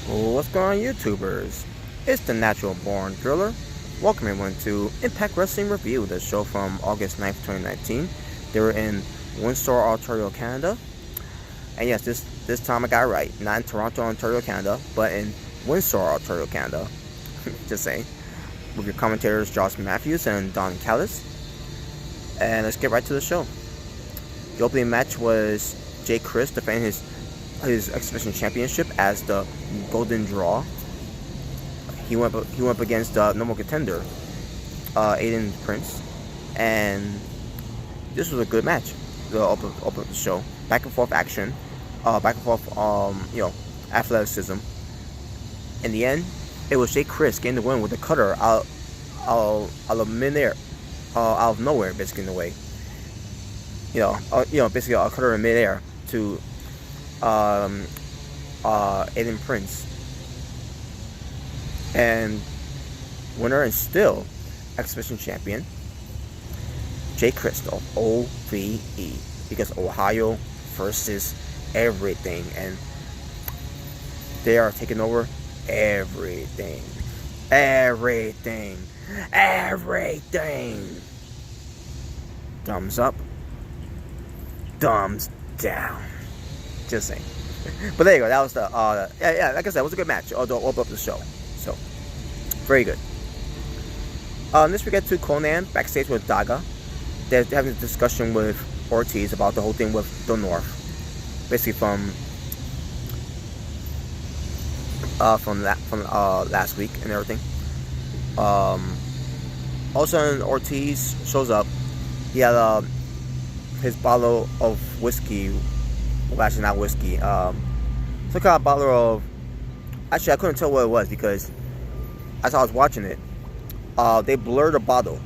What's going on, YouTubers? It's the Natural Born Driller. Welcome everyone to Impact Wrestling Review, the show from August 9th, 2019. They were in Windsor, Ontario, Canada. And yes, this time I got it right. Not in Toronto, Ontario, Canada, but in Windsor, Ontario, Canada. Just saying. With your commentators Josh Matthews and Don Callis. And let's get right to the show. The opening match was Crist defending his exhibition championship as the Golden Draw. He went up against the normal contender, Aiden Prince, and this was a good match. The open of the show, back and forth action, back and forth, athleticism. In the end, it was Crist getting the win with a cutter out of midair, out of nowhere, basically in the way. Basically a cutter in midair to Aiden Prince, and winner and still exhibition champion Crist of OVE, because Ohio versus everything, and they are taking over everything. Thumbs up, thumbs down. Just saying. But there you go. That was the like I said, it was a good match. Although open up the show, so very good. Next we get to Conan backstage with Daga. They're having a discussion with Ortiz about the whole thing with the North, basically from last week and everything. All of a sudden Ortiz shows up. He had his bottle of whiskey. Well, actually not whiskey. Some kind of bottle of. Actually, I couldn't tell what it was because as I was watching it, they blurred the bottle.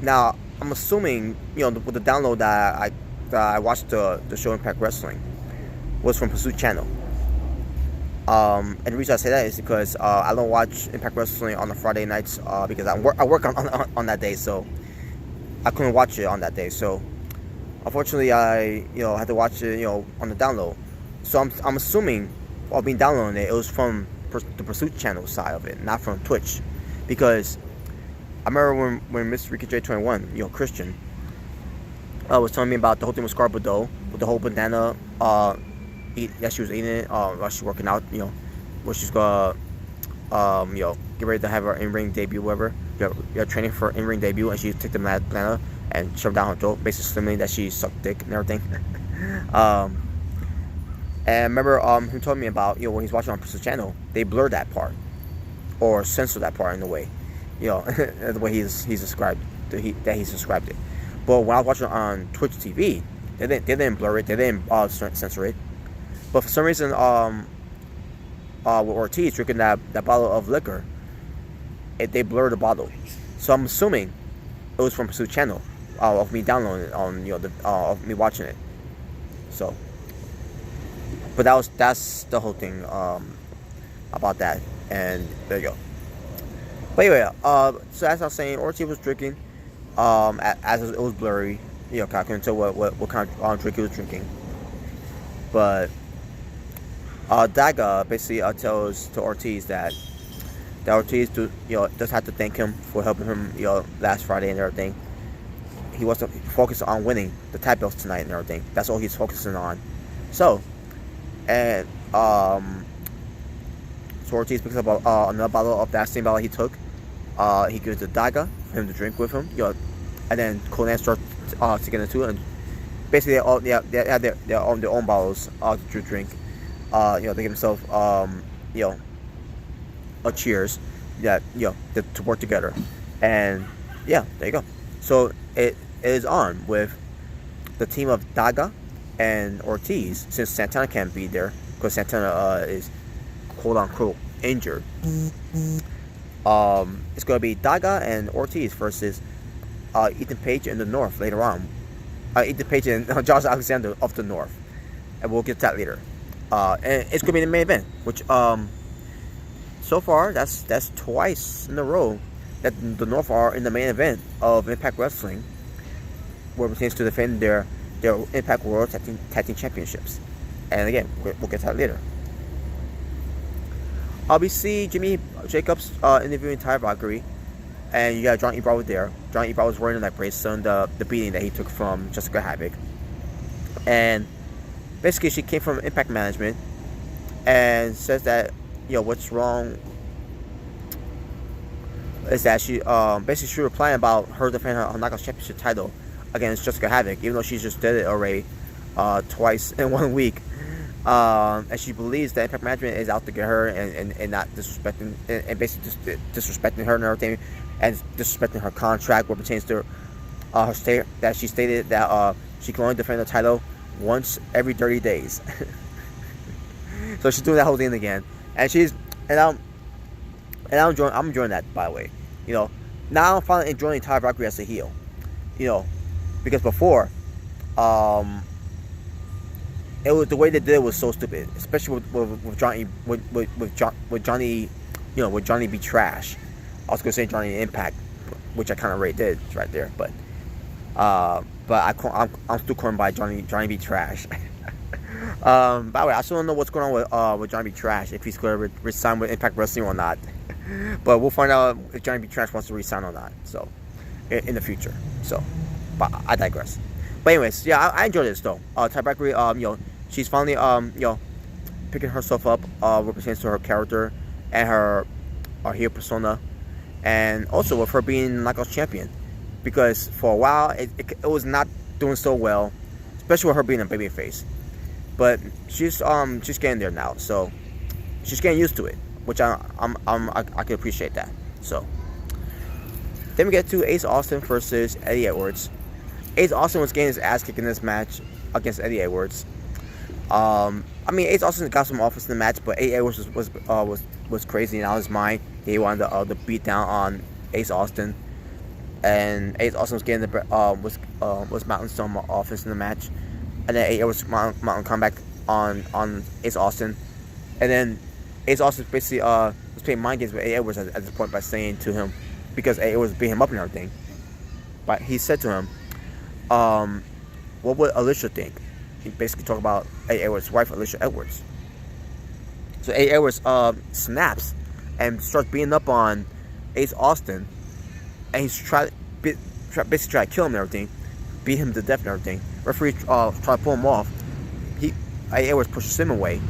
Now I'm assuming, with the download that I watched the show Impact Wrestling was from Pursuit Channel. And the reason I say that is because I don't watch Impact Wrestling on the Friday nights because I work on that day, so I couldn't watch it on that day. So unfortunately, I had to watch it on the download. So I'm assuming while being downloading it was from the Pursuit Channel side of it, not from Twitch, because I remember when Mr. Ricky J21, Christian, was telling me about the whole thing with Scar Bordeaux, with the whole banana that she was eating it while she's working out, where she's gonna get ready to have her in-ring debut, whatever. You're training for in-ring debut, and she took the banana and shoved down her throat, basically slimming that she sucked dick and everything. And I remember he told me about when he's watching on Pursuit Channel, they blurred that part or censored that part in a way, the way he's described that he described it. But when I was watching on Twitch TV, they didn't blur it, they didn't censor it. But for some reason, with Ortiz drinking that bottle of liquor, they blurred the bottle. So I'm assuming it was from Pursuit Channel. Of me downloading it on of me watching it. So, but that's the whole thing about that, and there you go. But anyway, so as I was saying, Ortiz was drinking, as it was blurry. I couldn't tell what kind of drink he was drinking. But Daga basically tells to Ortiz that Ortiz does have to thank him for helping him last Friday and everything. He wants to focus on winning the tag belts tonight and everything. That's all he's focusing on. So Ortiz picks up another bottle of that same bottle he took. He gives it to Daga for him to drink with him. And then Conan starts to get into it. And basically, they have their own bottles to drink. They give themselves a cheers. To work together. And there you go. So it is on with the team of Daga and Ortiz, since Santana can't be there because Santana is quote unquote injured. It's going to be Daga and Ortiz versus Ethan Page in the North later on. Ethan Page and Josh Alexander of the North, and we'll get to that later. And it's going to be the main event, which so far that's twice in a row that the North are in the main event of Impact Wrestling, where it pertains to defend their Impact World Tag Team Championships. And again, we'll get to that later. We see Jimmy Jacobs interviewing Ty Valkyrie, and you got Johnny Bravo there. Johnny Bravo was wearing a neck brace on the beating that he took from Jessica Havoc, and basically she came from Impact Management and says that what's wrong is that she basically she was replying about her defending her Knockouts Championship title against Jessica Havoc, even though she just did it already twice in 1 week. And she believes that Impact Management is out to get her and not disrespecting and basically just disrespecting her and everything, and disrespecting her contract, what pertains to her state that she stated that she can only defend the title once every 30 days. So she's doing that whole thing again, and I'm enjoying that, by the way. Now I'm finally enjoying Ty Valkyrie as a heel. Because before, it was the way they did it was so stupid, especially with Johnny with Johnny B. Trash. I was gonna say Johnny Impact, which I kind of already did right there, but I'm still calling by Johnny B. Trash. By the way, I still don't know what's going on with Johnny B. Trash, if he's going to resign with Impact Wrestling or not. But we'll find out if Johnny B. Trash wants to resign or not. So, in the future. So, but I digress. But anyways, yeah, I enjoy this though. Ty Valkyrie, she's finally picking herself up with pertains to her character and her heel persona, and also with her being Knockouts champion, because for a while it was not doing so well, especially with her being a babyface. But she's getting there now, so she's getting used to it, which I can appreciate that. So then we get to Ace Austin versus Eddie Edwards. Ace Austin was getting his ass kicked in this match against Eddie Edwards. Ace Austin got some offense in the match, but Eddie Edwards was crazy and out of his mind. He wanted to beat down on Ace Austin, and Ace Austin was getting was mounting some offense in the match, and then Eddie Edwards mounting comeback on Ace Austin, and then Ace Austin basically was playing mind games with Eddie Edwards at this point by saying to him, because Eddie Edwards beat him up and everything, but he said to him, what would Alicia think? He basically talked about Eddie Edwards' wife, Alicia Edwards. So Eddie Edwards snaps and starts beating up on Ace Austin, and he's basically try to kill him and everything, beat him to death and everything. Referee try to pull him off. Eddie Edwards pushes him away.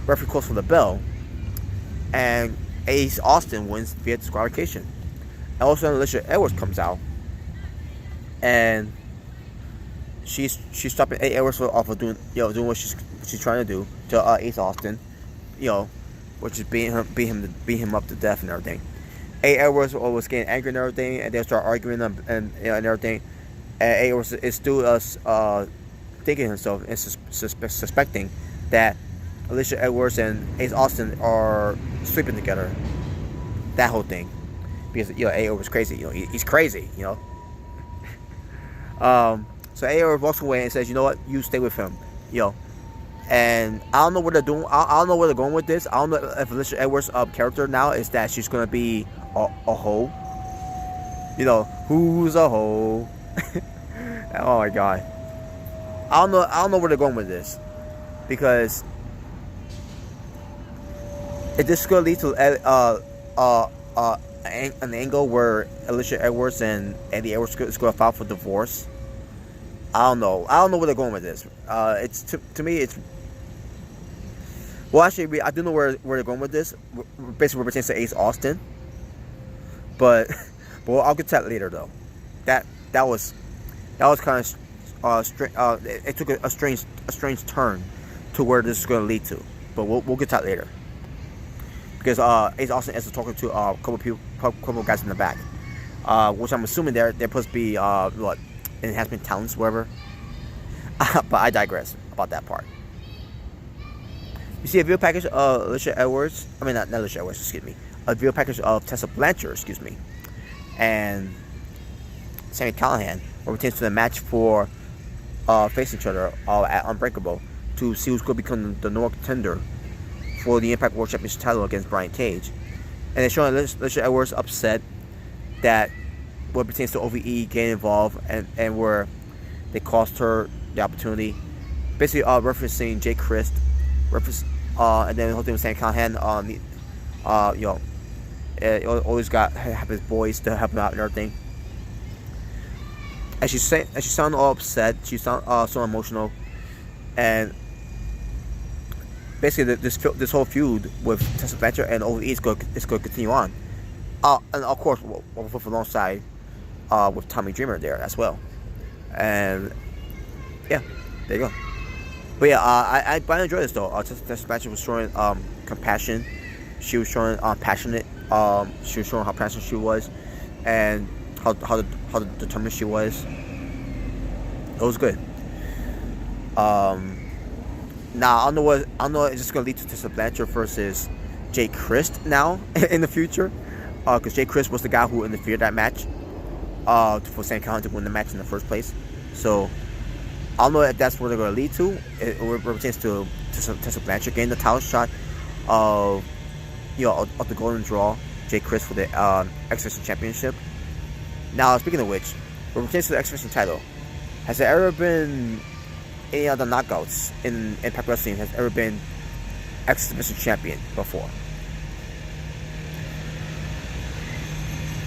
Referee calls for the bell, and Ace Austin wins via disqualification. And also Alicia Edwards comes out, and she's stopping Eddie Edwards off of doing what she's trying to do to Ace Austin, which is beating him up to death and everything. Eddie Edwards was getting angry and everything, and they start arguing and everything. And Eddie Edwards is still thinking himself and suspecting that Alicia Edwards and Ace Austin are sleeping together. That whole thing, because Eddie Edwards is crazy. He's crazy. So Eddie Edwards walks away and says, "You know what? You stay with him." And I don't know what they're doing. I don't know where they're going with this. I don't know if Alicia Edwards' character now is that she's gonna be a hoe. Who's a hoe? Oh my god. I don't know where they're going with this, because if this is gonna lead to an angle where Alicia Edwards and Eddie Edwards is gonna file for divorce. I don't know where they're going with this. It's to me, it's well, actually, I do know where they're going with this. Basically, what pertains to Ace Austin, but I'll get to that later though. That was kind of strange. It took a strange turn to where this is going to lead to, but we'll get to that later, because Ace Austin is talking to a couple guys in the back, which I'm assuming they're supposed to be enhancement talents, whatever. But I digress about that part. You see a video package of Alicia Edwards. Not Alicia Edwards, excuse me. A video package of Tessa Blanchard, excuse me, and Sami Callihan, where it pertains to the match for facing each other at Unbreakable to see who's going to become the North contender for the Impact World Championship title against Brian Cage. And they're showing Alicia Edwards upset that what pertains to OVE getting involved and where they cost her the opportunity. Basically referencing Crist, and then the whole thing with Sami Callihan You know, always got have his boys to help him out and everything. And she sounded all upset. She sounded so emotional, and basically this whole feud with Tessa Blanchard and OVE is going to continue on. And of course, with alongside with Tommy Dreamer there as well. And yeah, there you go. But yeah, I enjoyed this though. Tessa Blanchard was showing compassion. She was showing passionate. She was showing how passionate she was, and how determined she was. It was good. Now I don't know it's just gonna lead to Tessa Blanchard versus Jay Crist now in the future, because Jay Crist was the guy who interfered that match, for Sam Callihan to win the match in the first place. So I don't know if that's where they're gonna lead to. It pertains to Tessa Blanchard getting the title shot of the Golden Draw, Jay Crist for the X Division Championship. Now speaking of which, when it pertains to the X Division title, has there ever been any other knockouts in Impact Wrestling has ever been X Division champion before?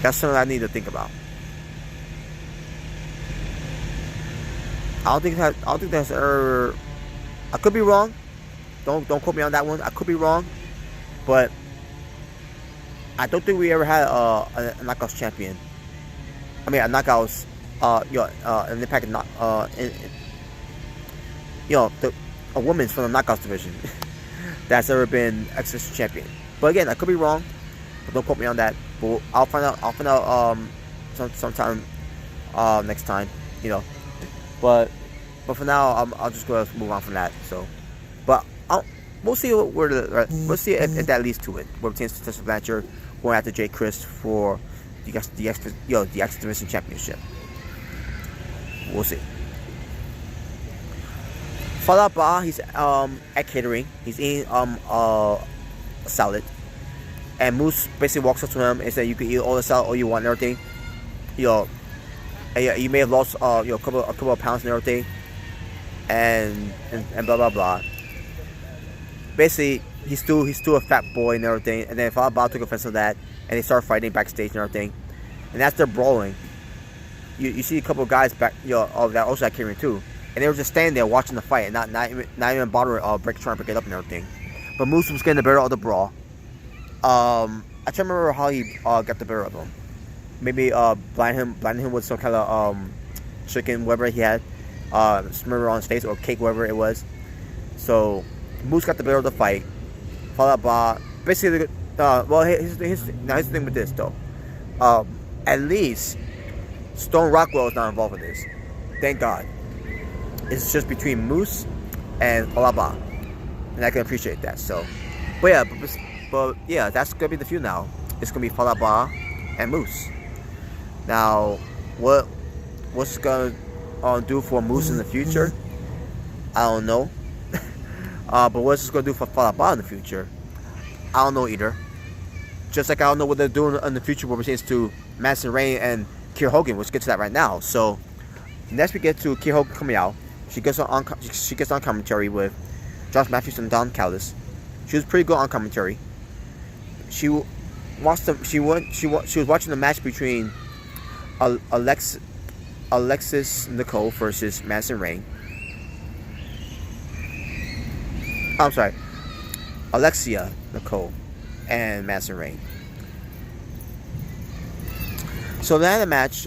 That's something I need to think about. I don't think that's ever. I could be wrong. Don't quote me on that one. I could be wrong, but I don't think we ever had a knockouts champion. I mean, a knockouts. An Impact a woman's from the knockouts division that's ever been X Division champion. But again, I could be wrong. But don't quote me on that. But I'll find out. Sometime next time. But for now, I'll just go move on from that. So, but we'll see we'll see if that leads to it. Where it pertains to Tessa Blanchard going after Jay Crist for the X Division championship. We'll see. Fallout Ba, he's at catering. He's eating a salad, and Moose basically walks up to him and says, "You can eat all the salad, all you want, and everything. You may have lost a couple of pounds and everything, and blah blah blah." Basically, he's still a fat boy and everything. And then Fallout Ba took offense to that, and they start fighting backstage and everything. And as they're brawling, you see a couple of guys back, that also at catering too. And they were just standing there watching the fight and not even bothering trying to break it up and everything. But Moose was getting the better of the brawl. I can't remember how he got the better of him. Maybe blinding him with some kind of chicken, whatever he had, smeared on his face, or cake, whatever it was. So Moose got the better of the fight. Fallout Ba basically. Here's the thing with this though. At least Stone Rockwell is not involved in this. Thank God. It's just between Moose and Fallout Ba, and I can appreciate that. So, but yeah, that's gonna be the feud now. It's gonna be Fallout Ba and Moose. Now, what's it gonna do for Moose in the future? I don't know. But what's it gonna do for Fallout Ba in the future? I don't know either. Just like I don't know what they're doing in the future when it pertains to Madison Rayne and Kier Hogan. Let's get to that right now. So, next we get to Kier Hogan coming out. She gets on commentary with Josh Matthews and Don Callis. She was pretty good on commentary. She was watching the match between Alexis Nicole versus Madison Rayne. I'm sorry, Alexia Nicole and Madison Rayne. So they had a match.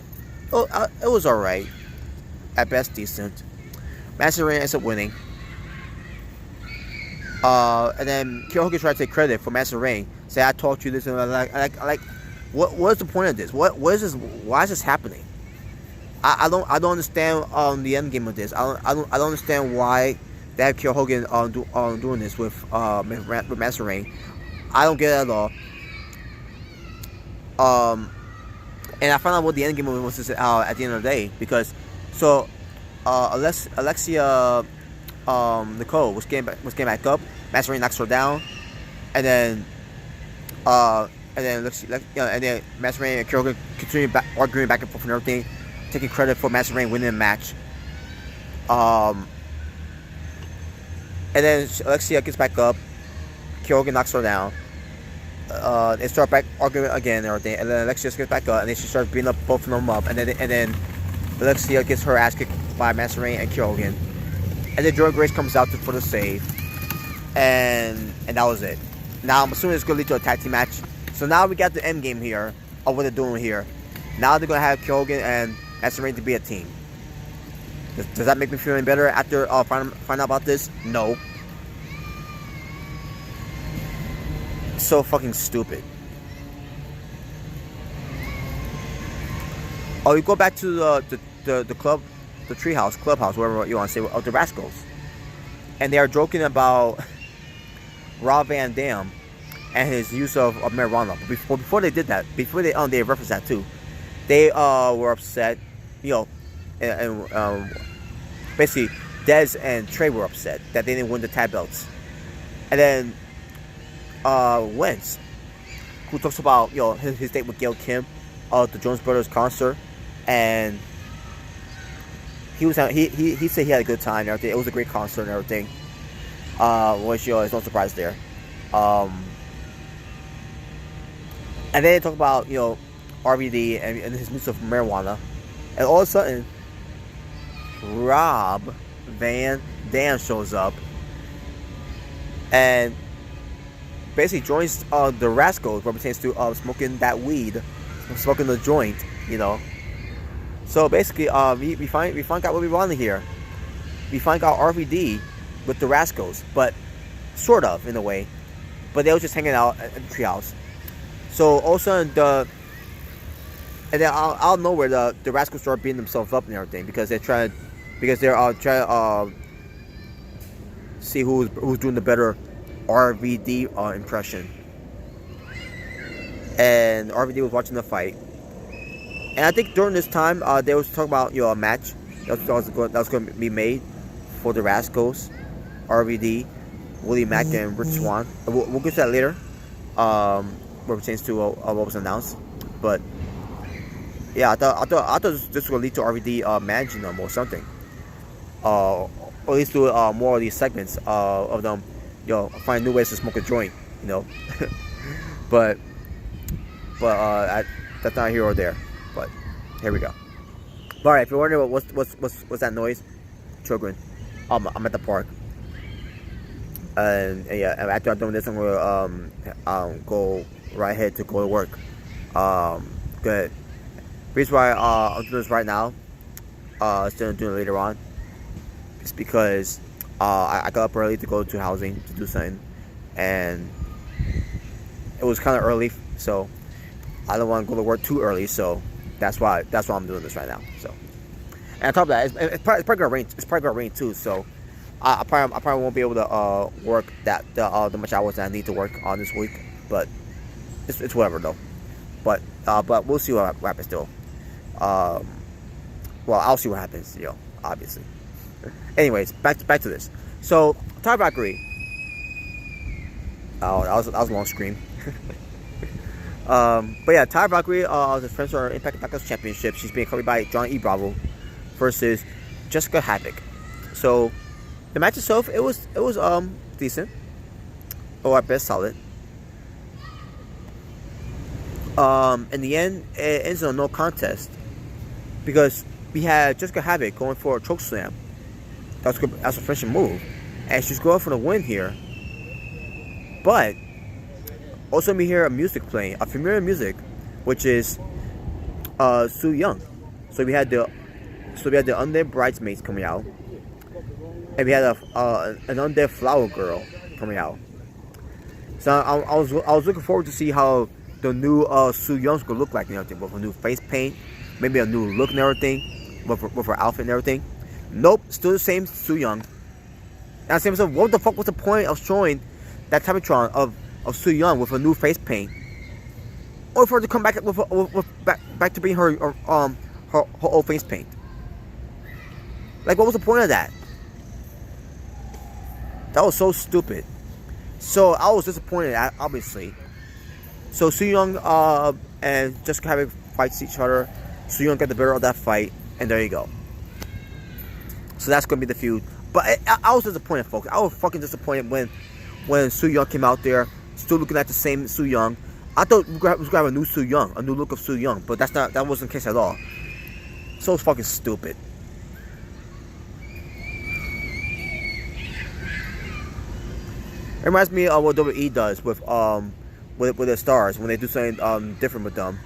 It was alright. At best, decent. Madison Rayne ends up winning. And then Kier Hogan tried to take credit for Madison Rayne. Say, I taught you this, and like, what is the point of this? What is this? Why is this happening? I don't understand the end game of this. I don't understand why they have Kier Hogan doing this with Madison Rayne. I don't get it at all. And I found out what the end game of it was at the end of the day, because Alexia Nicole was getting back up. Madison Rayne knocks her down, and then Madison Rayne and Kier Hogan continue arguing back and forth and everything, taking credit for Madison Rayne winning the match. And then Alexia gets back up. Kier Hogan knocks her down, they start back arguing again and everything, and then Alexia gets back up, and then she starts beating up both of them up, and then Alexia gets her ass kicked by Master Rain and Kyogen, and then Jordan Grace comes out for the save, and that was it. Now I'm assuming it's gonna lead to a tag team match. So now we got the end game here of what they're doing here. Now they're gonna have Kyogen and Master Rain to be a team. Does that make me feel any better after find out about this? No. So fucking stupid. Oh, you go back to the club, the clubhouse, whatever you want to say, of the Rascals, and they are joking about Rob Van Dam and his use of marijuana. But before they did that, before they referenced that too, they were upset, you know, and basically Dez and Trey were upset that they didn't win the tag belts, and then Wentz, who talks about, you know, his date with Gail Kim at the Jonas Brothers concert, and he said he had a good time and everything. It was a great concert and everything. Which, you know, is no surprise there. And then they talk about, you know, RVD and his use of marijuana, and all of a sudden Rob Van Dam shows up and basically joins the Rascals when it pertains to smoking that weed, smoking the joint, you know. So basically, we find out what we wanted here. We find out RVD with the Rascals, but sort of in a way. But they were just hanging out at the treehouse. So all of a sudden, and then out of nowhere, the Rascals start beating themselves up and everything because they're trying to see who's doing the better RVD impression. And RVD was watching the fight, and I think during this time they was talking about, you know, a match that was going to be made for the Rascals, RVD, Willie Mack, and Rich Swann. We'll get to that later, where it pertains to what was announced. But yeah, I thought this was going to lead to RVD managing them or something, or at least do more of these segments of them, you know, find new ways to smoke a joint, you know. but that's not here or there. But here we go. All right, if you're wondering what's that noise, children, I'm at the park, and yeah, after I'm done this, I'm gonna go right ahead to go to work. Good. Reason why I'm doing this right now, instead of doing it later on, is because I got up early to go to housing to do something, and it was kind of early, so I don't want to go to work too early, so that's why I'm doing this right now. So, and on top of that, it's probably gonna rain. It's probably gonna rain too, so I probably won't be able to work the much hours that I need to work on this week. But it's whatever though. But we'll see what happens still. Well, I'll see what happens, you know, obviously. Anyways, back to this. So, Tyler Valkyrie. Oh, that was a long scream. But yeah, Tyler Valkyrie defends her Impact Knockouts Championship. She's being covered by Johnny E. Bravo versus Jessica Havoc. So, the match itself, it was decent, or at best solid. In the end, it ends on a no contest because we had Jessica Havoc going for a choke slam. That's a finishing move, and she's going for the win here. But also, we hear a music playing, a familiar music, which is Su Yung. So we had the undead bridesmaids coming out, and we had an undead flower girl coming out. So I was looking forward to see how the new Su Young's gonna look like and everything, with a new face paint, maybe a new look and everything, with her outfit and everything. Nope, still the same Su Yung. And I said to myself, what the fuck was the point of showing that Timetron of Su Yung with a new face paint, or for her to come back back to being her old face paint? Like, what was the point of that? That was so stupid. So I was disappointed, obviously. So Su Yung and Jessica Havoc fights each other. Su Yung got the better of that fight, and there you go. So that's gonna be the feud. But I was disappointed, folks. I was fucking disappointed when Su Yung came out there still looking at the same Su Yung. I thought we was gonna have a new Su Yung, a new look of Su Yung, but that wasn't the case at all. So fucking stupid. It reminds me of what WWE does with their stars when they do something different with them.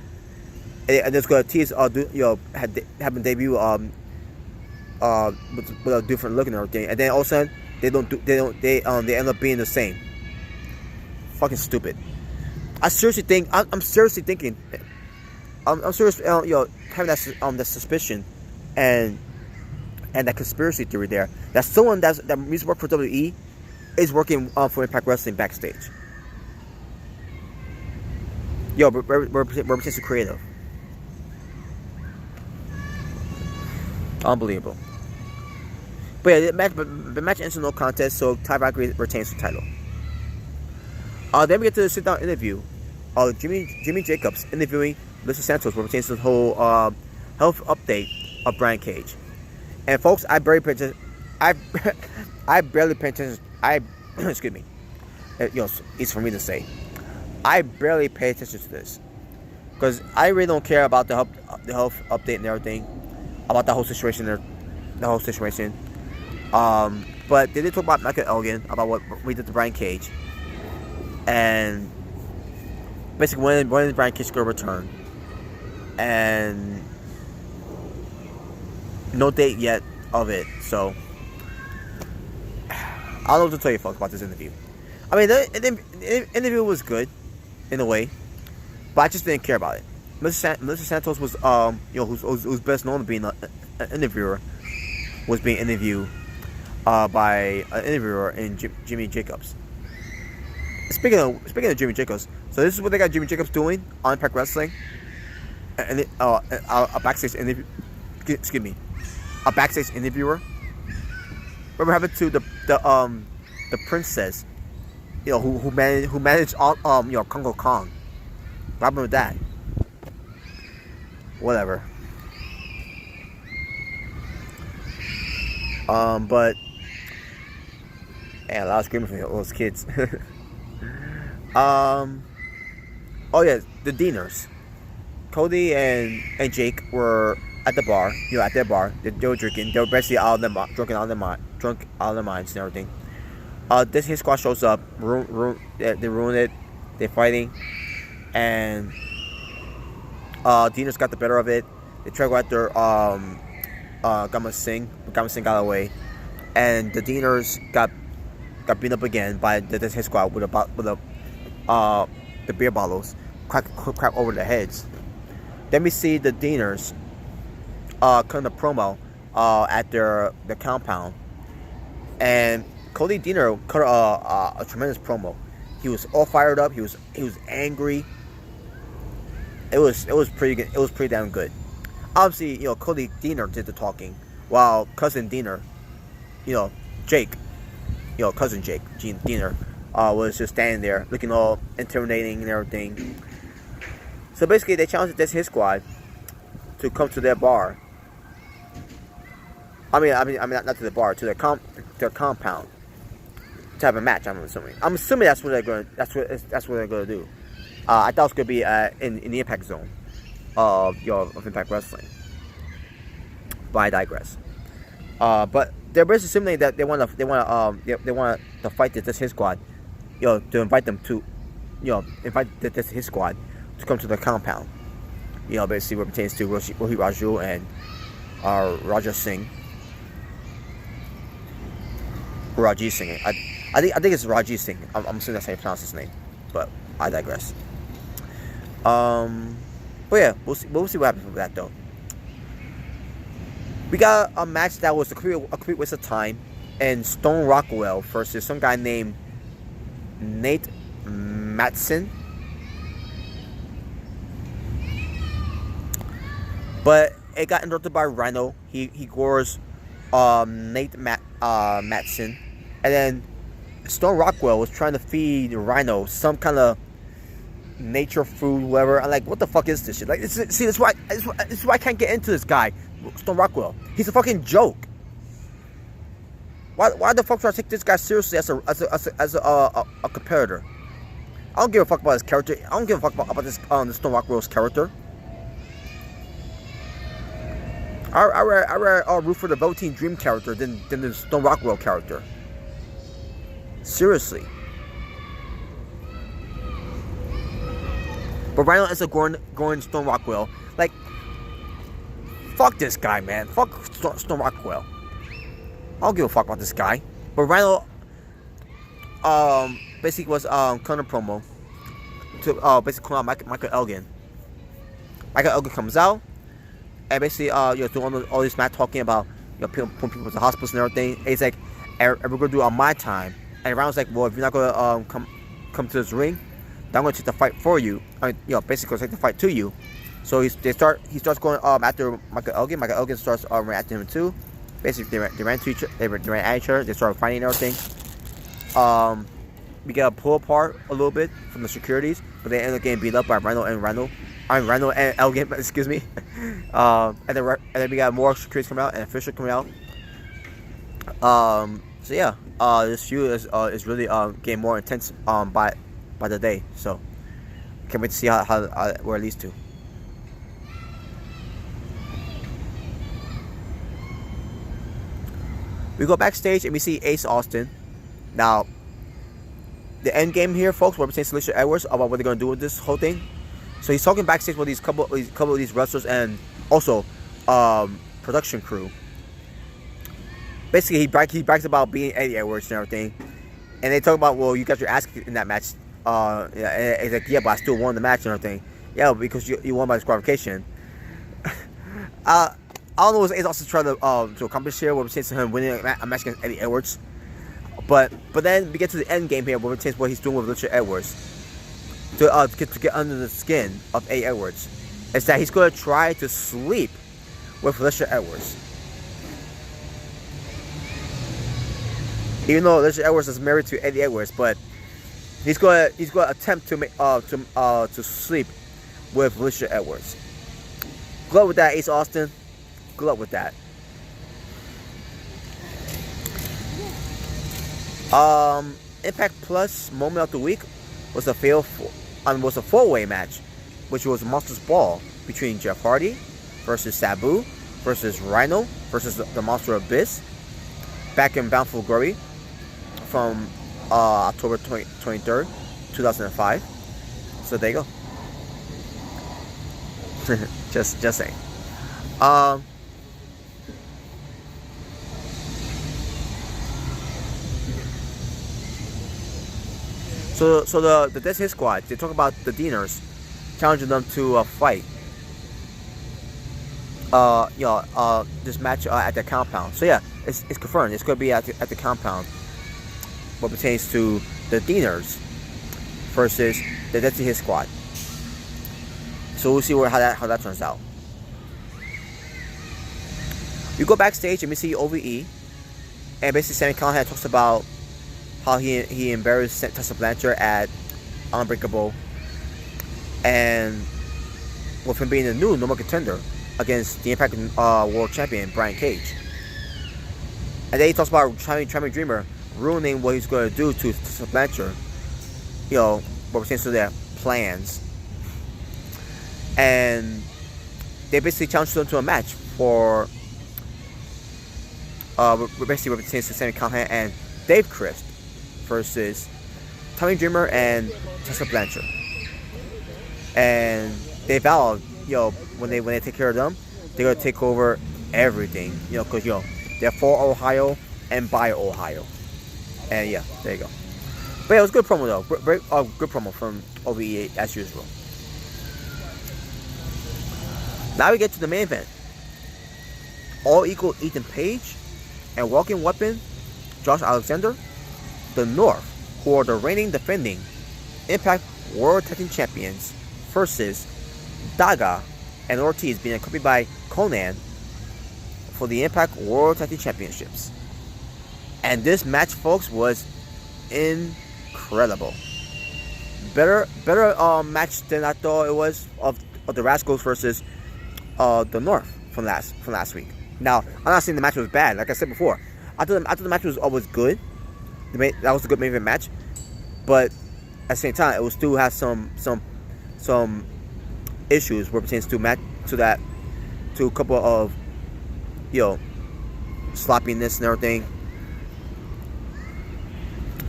And it's gonna tease have them debut with a different look and everything, and then all of a sudden they end up being the same. Fucking stupid. I'm seriously thinking, I'm seriously having that suspicion and that conspiracy theory there that someone that used to work for WWE is working for Impact Wrestling backstage. Yo, represents creative. Unbelievable. But yeah, the match ends in no contest, so Ty Valkyrie retains the title. Then we get to the sit-down interview. Jimmy Jacobs interviewing Mr. Santos, where pertains to the whole health update of Brian Cage. And folks, I barely pay attention. Excuse me. It's for me to say. I barely pay attention to this because I really don't care about the health update and everything, about the whole situation but they did talk about Michael Elgin, about what we did to Brian Cage, and basically when Brian Cage going to return, and no date yet of it. So I don't know what to tell you folks about this interview. I mean, the interview was good in a way, but I just didn't care about it. Mr. Santos was who's best known to being an interviewer, was being interviewed by an interviewer in Jimmy Jacobs. Speaking of Jimmy Jacobs, so this is what they got Jimmy Jacobs doing on Impact Wrestling, and a backstage interview. Excuse me, a backstage interviewer. Remember happened to the princess, who managed Congo Kong. What happened with that? Whatever. But a lot of screaming from those kids. Oh yeah, the Deaners. Cody and Jake were at the bar, at their bar. They were drinking. They were basically drunk out of their minds and everything. This Hit Squad shows up. They ruin it. They're fighting, and Deaners got the better of it. They tried to go after Gama Singh. Gama Singh got away, and the Deaners got beat up again by this Hit Squad with the beer bottles, crack over their heads. Then we see the Deaners cutting a promo at their compound, and Cody Deaner cut a tremendous promo. He was all fired up. He was angry. It was pretty good. It was pretty damn good. Obviously, Cody Deaner did the talking, while cousin Deaner, Jake, cousin Jake, Gene Deaner, was just standing there looking all intimidating and everything. So basically, they challenged this Hit Squad to come to their bar. I mean, not to the bar, to their compound to have a match. I'm assuming that's what they're going. That's what they're going to do. I thought it was going to be in the Impact Zone of Impact Wrestling. But I digress. But they're basically simulating that they want to fight this Hit Squad, to invite them to, invite this Hit Squad to come to the compound. Basically what pertains to Rohit Raju and Raja Singh. Rajit Singh. I think it's Rajit Singh. I'm assuming that's how you pronounce his name, but I digress. But yeah, we'll see what happens with that though. We got a match that was a complete waste of time, and Stone Rockwell versus some guy named Nate Matson. But it got interrupted by Rhino. He gores Nate Matson, and then Stone Rockwell was trying to feed Rhino some kind of nature food, whatever. I'm like, what the fuck is this shit? Like, this is why I can't get into this guy, Stone Rockwell. He's a fucking joke. Why the fuck should I take this guy seriously as a competitor? I don't give a fuck about his character. I don't give a fuck about this Stone Rockwell's character. I rather root for the Velveteen Dream character than the Stone Rockwell character. Seriously. But Rhino ends up going Stone Rockwell. Like, fuck this guy, man. Fuck Stone Rockwell. I don't give a fuck about this guy. But Rhino basically was cutting a promo to basically call out Michael Elgin. Michael Elgin comes out and basically doing all this mad talking about putting people to hospitals and everything. And he's like, and we're gonna do it on my time. And Rhino's like, well, if you're not gonna come to this ring, then I'm gonna take the fight for you. Basically take the fight to you. So he starts going after Michael Elgin. Michael Elgin starts reacting to him too. Basically, they ran at each other. They started fighting and everything. We got a pull apart a little bit from the securities, but they end up getting beat up by Rhino and Elgin. Excuse me. And then we got more securities coming out and official coming out. So yeah, this feud is really getting more intense by the day. So can't wait to see how where it leads to. We go backstage and we see Ace Austin. Now, the end game here, folks, where we're saying Alicia Edwards about what they're gonna do with this whole thing. So he's talking backstage with these couple of these wrestlers and also production crew. Basically, he brags about being Eddie Edwards and everything, and they talk about, well, you got your ass kicked in that match. Yeah, he's like, yeah, but I still won the match and everything. Yeah, because you won by disqualification. I don't know what Ace Austin trying to accomplish here. What we're saying to him winning a match against Eddie Edwards, but then we get to the end game here. Where we're saying what he's doing with Richard Edwards to get under the skin of Eddie Edwards. Is that he's going to try to sleep with Richard Edwards, even though Richard Edwards is married to Eddie Edwards, but he's going to attempt to sleep with Richard Edwards. Good luck with that, Ace Austin. Good luck with that. Impact Plus moment of the week was a four-way match, which was Monsters Ball between Jeff Hardy versus Sabu versus Rhino versus the Monster Abyss back in Bound for Glory from October 23rd, 2005. So there you go. just saying. So the Death Hit Squad, they talk about the Deaners challenging them to a fight. This match at the compound. So yeah, it's confirmed. It's going to be at the compound. What pertains to the Deaners versus the Death Hit Squad. So we'll see how that turns out. We go backstage and we see OVE, and basically Sami Callihan talks about how he embarrassed Tessa Blanchard at Unbreakable, and with him being the new number contender against the Impact World Champion Brian Cage. And then he talks about Tommy Dreamer ruining what he's going to do to Tessa Blanchard. What we're saying to their plans. And they basically challenged them to a match for basically representing Sami Callihan and Dave Crist versus Tommy Dreamer and Tessa Blanchard. And they vowed, when they take care of them, they're gonna take over everything, because they're for Ohio and by Ohio. And yeah, there you go. But yeah, it was a good promo though. Good promo from OVE as usual. Now we get to the main event. All Equal Ethan Page and Walking Weapon Josh Alexander, the North, who are the reigning defending Impact World Tag Team Champions, versus Daga and Ortiz, being accompanied by Conan, for the Impact World Tag Team Championships. And this match, folks, was incredible. Better match than I thought it was of the Rascals versus the North from last week. Now, I'm not saying the match was bad. Like I said before, I thought the match was always good. That was a good main event match, but the same time, it will still have some issues where it pertains to to a couple of, you know, sloppiness and everything.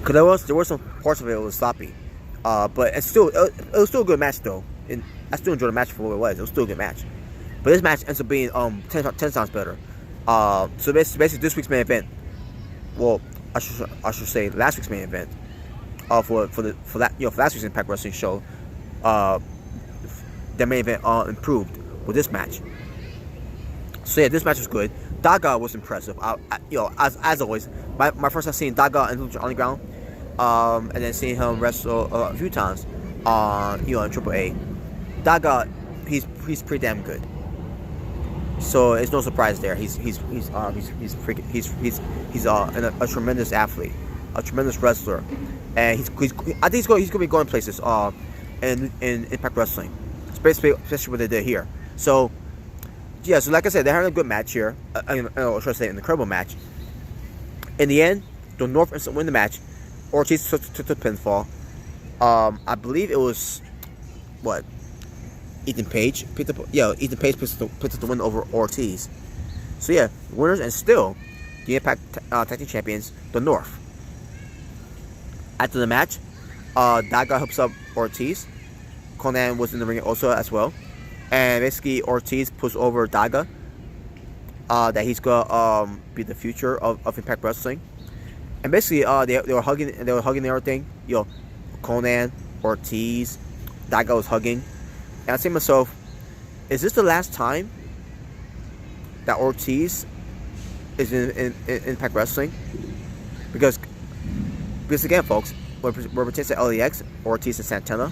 Because there were some parts of it that was sloppy, but it was still a good match though, and I still enjoyed the match for what it was. It was still a good match, but this match ends up being 10 times better. So basically this week's main event, well, I should say last week's main event, for last week's Impact Wrestling show, the main event improved with this match. So yeah, this match was good. Daga was impressive. As always, my first time seeing Daga on the ground, and then seeing him wrestle a few times on in AAA. Daga, he's pretty damn good. So it's no surprise there. He's a tremendous athlete, a tremendous wrestler, and I think he's going to be going places in Impact Wrestling, especially what they did here. So yeah, so like I said, they're having a good match here. Or should I say, an incredible match. In the end, the North instant win the match. Ortiz took the pinfall. I believe it was what? Ethan Page picked up the win over Ortiz. So yeah, winners and still the Impact Tag Team Champions, the North. After the match, Daga helps up Ortiz. Conan was in the ring also as well, and basically Ortiz pushed over Daga. That he's gonna be the future of Impact Wrestling, and basically they were hugging and everything. Conan, Ortiz, Daga was hugging. And I say to myself, is this the last time that Ortiz is in Impact Wrestling? Because again, folks, when it pertains to LAX, Ortiz and Santana,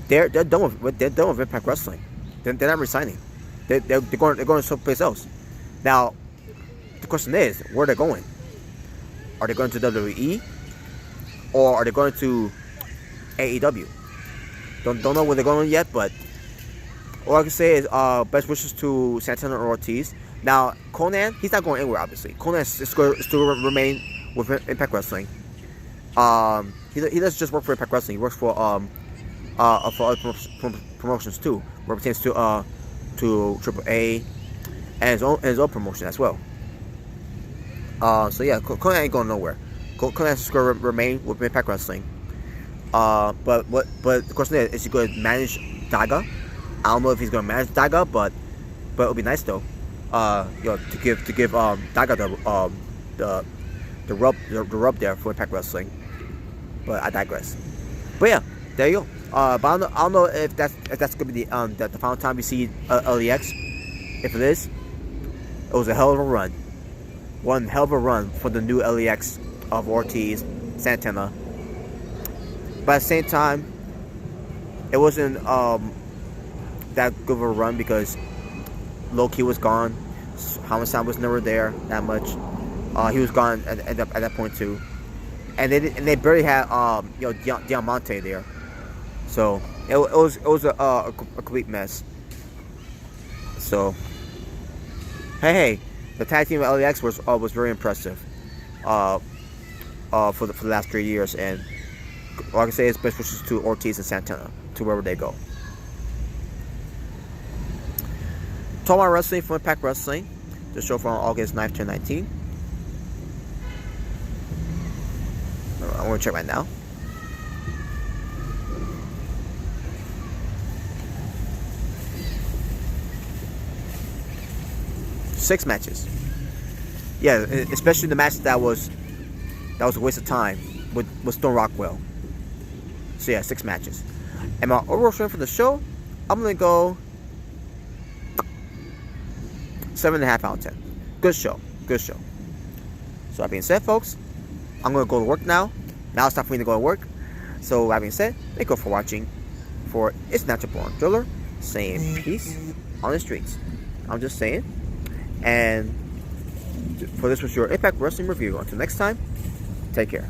they're done with Impact Wrestling. They're not resigning. They're going someplace else. Now, the question is, where are they going? Are they going to WWE, or are they going to AEW? Don't know where they're going yet, but all I can say is best wishes to Santana and Ortiz. Now, Conan, he's not going anywhere, obviously. Conan is still remain with Impact Wrestling. He doesn't just work for Impact Wrestling. He works for other promotions too, where it pertains to AAA and his own promotion as well. So yeah, Conan ain't going nowhere. Conan is going to remain with Impact Wrestling. But the question is he going to manage Daga? I don't know if he's going to manage Daga, but it would be nice though. To give Daga the rub there for Impact Wrestling. But I digress. But yeah, there you go. But I don't know if that's going to be the final time we see LEX. If it is, it was a hell of a run. One hell of a run for the new LEX of Ortiz, Santana. But at the same time, it wasn't that good of a run because Loki was gone. Homicide was never there that much. He was gone at that point too, and they barely had Diamante there, so it was a complete mess. So hey, the tag team of LAX was very impressive for the last 3 years, and all I can say is best wishes to Ortiz and Santana to wherever they go. Talk about wrestling from Impact Wrestling. The show from August 9th, 2019. I'm going to check right now. Six matches. Yeah, especially the match that was a waste of time with Stone Rockwell. So yeah, 6 matches. And my overall score for the show, I'm going to go 7.5 out of 10. Good show. So that being said, folks, I'm going to go to work now. Now it's time for me to go to work. So that being said, thank you for watching. For It's Natural Born Thriller, saying peace on the streets. I'm just saying. And for this was your Impact Wrestling review. Until next time, take care.